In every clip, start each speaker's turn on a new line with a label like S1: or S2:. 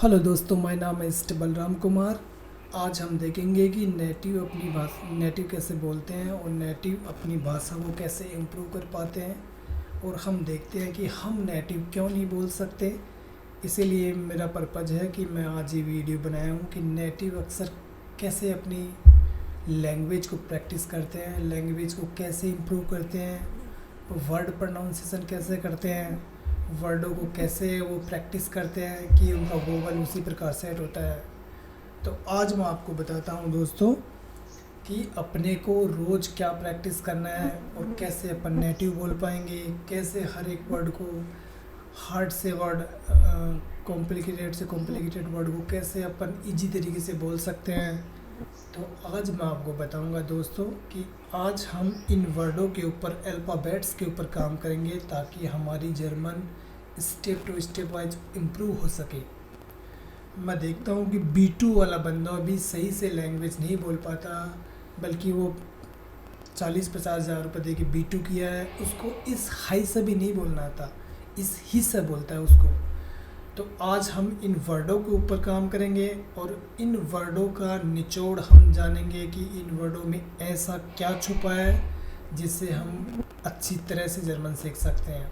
S1: Hello दोस्तों, मेरा नाम है मिस्टर बलराम कुमार। आज हम देखेंगे कि नेटिव कैसे बोलते हैं और नेटिव अपनी भाषा को कैसे इम्प्रूव कर पाते हैं। और हम देखते हैं कि हम नेटिव क्यों नहीं बोल सकते। इसीलिए मेरा पर्पज़ है कि मैं आज ये वीडियो बनाया हूँ कि नेटिव अक्सर कैसे अपनी लैंग्वेज को प्रैक्टिस करते हैं, लैंग्वेज को कैसे इम्प्रूव करते हैं, वर्ड प्रोनाउंसिएशन कैसे करते हैं, वर्डों को कैसे वो प्रैक्टिस करते हैं कि उनका वोवल उसी प्रकार सेट होता है। तो आज मैं आपको बताता हूँ दोस्तों कि अपने को रोज़ क्या प्रैक्टिस करना है और कैसे अपन नेटिव बोल पाएंगे, कैसे हर एक वर्ड को हार्ड से वर्ड, कॉम्प्लिकेटेड से कॉम्प्लिकेटेड वर्ड को कैसे अपन इजी तरीके से बोल सकते हैं। तो आज मैं आपको बताऊंगा दोस्तों कि आज हम इन वर्डों के ऊपर, अल्फ़ाबेट्स के ऊपर काम करेंगे ताकि हमारी German step to step wise improve हो सके। मैं देखता हूँ कि B2 वाला बंदा भी सही से लैंग्वेज नहीं बोल पाता, बल्कि वो 40-50 हज़ार रुपये दे के B2 किया है, उसको इस हाई से भी नहीं बोलना आता, इस ही से बोलता है उसको। तो आज हम इन वर्डों के ऊपर काम करेंगे और इन वर्डों का निचोड़ हम जानेंगे कि इन वर्डों में ऐसा क्या छुपा है जिससे हम अच्छी तरह से जर्मन सीख सकते हैं।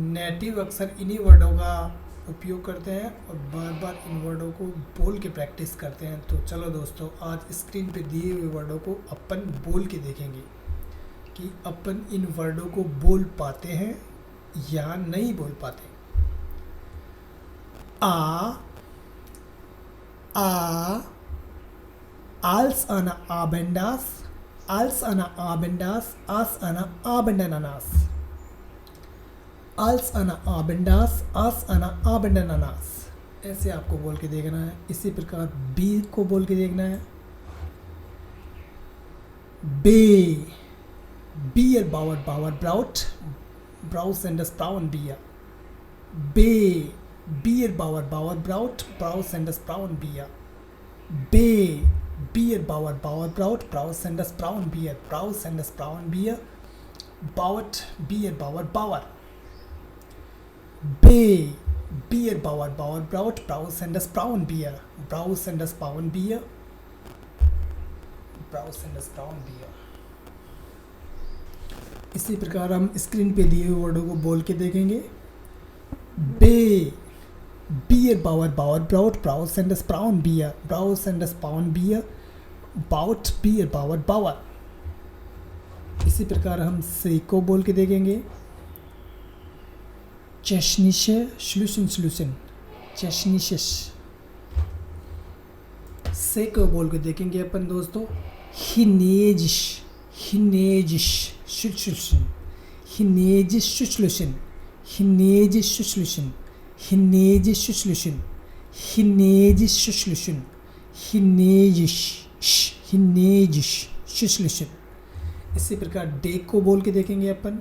S1: नेटिव अक्सर इन्हीं वर्डों का उपयोग करते हैं और बार बार इन वर्डों को बोल के प्रैक्टिस करते हैं। तो चलो दोस्तों, आज स्क्रीन पे दिए हुए वर्डों को अपन बोल के देखेंगे कि अपन इन वर्डों को बोल पाते हैं या नहीं बोल पाते। A, A, als eine Abendas, als eine Abendas, als eine Abendenanas. als eine Abendas, als eine Abendenanas। ऐसे आपको बोल के देखना है। इसी प्रकार बी को बोल के देखना है। Bay, bear bower bower brought, browse and brown bear. Bay, bear bower bower brought, browse and brown bear. Bay, bear bower bower brought, browse and brown bear, browse and brown bear, bout bear bower bower. Bay, bear bower bower brought, browse and brown bear, browse and brown bear, browse and brown bear. इसी प्रकार हम screen पे दिए हुए वर्डों को बोल के देखेंगे। Bay, bear bower bower brought, browse and brown bear, browse and brown bear, bout bear bower bower. इसी प्रकार हम से को बोल के देखेंगे। चेशनिशे श्लूशन श्लूशन, चेशनिशेश। से को बोल के देखेंगे अपन दोस्तों। हिनेजिश, हिनेजिश शुश्लूशन, हिनेजिश शुश्लूशन, हिनेजिश शुश्लूशन, हिनेजिश शुश्लूशन, हिनेजिश शुश्लूशन, हिनेजिश, हिनेजिश शुश्लूशन। इसी प्रकार डे को बोल के देखेंगे अपन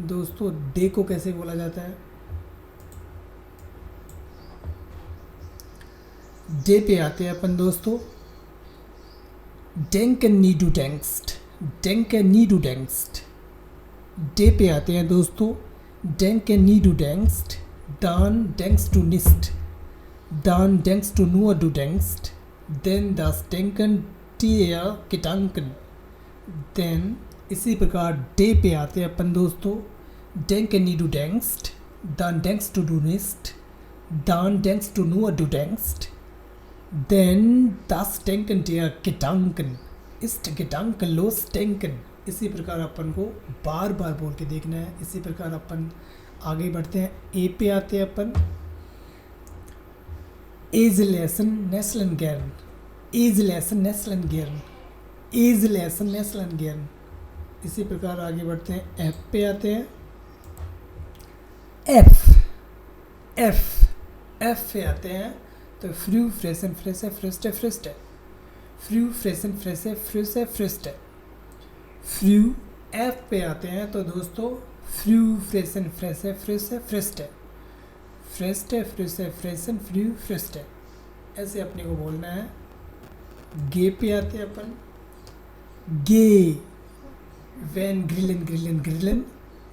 S1: दोस्तों। डे को कैसे बोला जाता है। डे पे आते हैं अपन दोस्तों। denken nie du denkst, denke nie du denkst। Day पे आते हैं दोस्तों। denke nie du denkst, dann denkst du nicht, dann denkst du nur du denkst, denn das Denken dir Gedanken, denn। इसी प्रकार डे पे आते हैं अपन दोस्तों। denke nie du denkst, dann denkst du nicht, dann denkst du nur du denkst, denn das Denken der Gedanken ist gedankenlos denken। इसी प्रकार अपन को बार बार बोल के देखना है। इसी प्रकार अपन आगे बढ़ते हैं। ए पे आते हैं अपन। एज़लेसन नेस्लन गैरन, एज़लेसन नेस्लन गैरन, एज़लेसन नेस्लन गैरन। इसी प्रकार आगे बढ़ते हैं। एफ पे आते हैं। एफ, एफ, एफ पे आते हैं तो फ्रू फ्रेसन फ्रेसे फ्रिस्टे फ्रिस्टे, फ्रू फ्रेसन फ्रेसे फ्रिसे फ्रिस्टे, फ्रू। एफ पे आते हैं तो दोस्तों फ्रू फ्रेसन फ्रेसे फ्रिसे फ्रिस्टे, फ्रेस्टे फ्रिसे फ्रेसन फ्रू फ्रिस्टे। ऐसे अपने को बोलना है। गे पे आते हैं अपन। गे, Wenn grillen, grillen, grillen,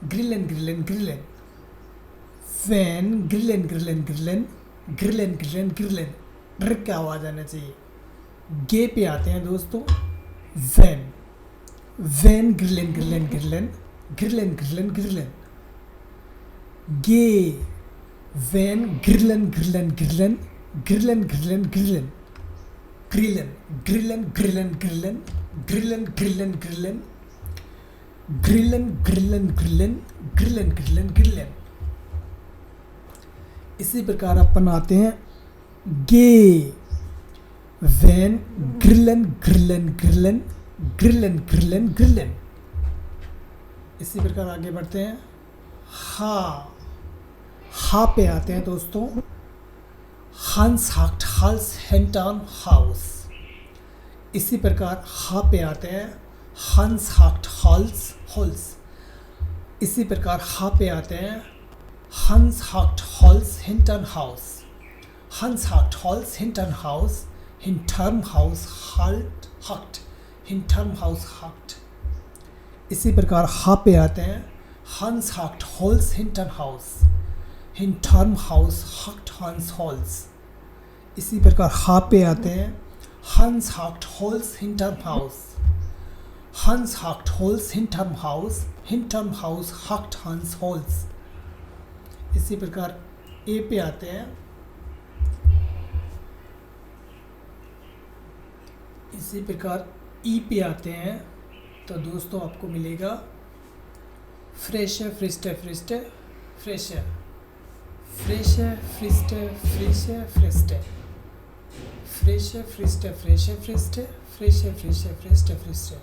S1: grillen, grillen, grillen। Wenn grillen, grillen, grillen, ग्रिलन ग्रिलन ग्रिलन, ड्र का आवाज़ आना चाहिए। गे पे आते हैं दोस्तों, वैन, वैन ग्रिलन ग्रिलन ग्रिलन, ग्रिलन ग्रिलन ग्रिलन। गे, वैन ग्रिलन ग्रिलन ग्रिलन, ग्रिलन ग्रिलन ग्रिलन। ग्रिलन ग्रिलन ग्रिलन ग्रिलन, ग्रिलन ग्रिलन ग्रिलन, ग्रिलन ग्रिलन ग्रिलन, ग्रिलन ग्रिलन ग्रिलन। इसी प्रकार अपन आते हैं गे, वैन ग्रिलन ग्रिलन ग्रिलन, ग्रिलन ग्रिलन ग्रिलन। इसी प्रकार आगे बढ़ते हैं हा पे आते हैं दोस्तों, हंस हक्ट हल्स हेंटन हाउस। इसी प्रकार हा पे आते हैं, हंस हक्ट हल्स होल्स। इसी प्रकार हा पे आते हैं, hans hacked halls hinton house, hans hacked halls hinton house, hinterm house halt hacked, hinterm house hacked. इसी प्रकार हा पे आते हैं, hans hacked halls hinton house, hinterm house hacked hans halls. इसी प्रकार हा पे आते हैं, hans hacked halls हिंटर्म house, hans hacked halls हिंटर्म house, hinterm house hacked hans halls. इसी प्रकार ए पे आते हैं, इसी प्रकार ई पे आते हैं, तो दोस्तों आपको मिलेगा फ्रेशे फ्रिस्टे फ्रिस्टे फ्रेशे, फ्रेशे फ्रिस्टे फ्रेशे फ्रिस्टे, फ्रेशे फ्रिस्टे फ्रेशे फ्रिस्टे, फ्रेशे फ्रिस्टे फ्रिस्टे फ्रिस्टे।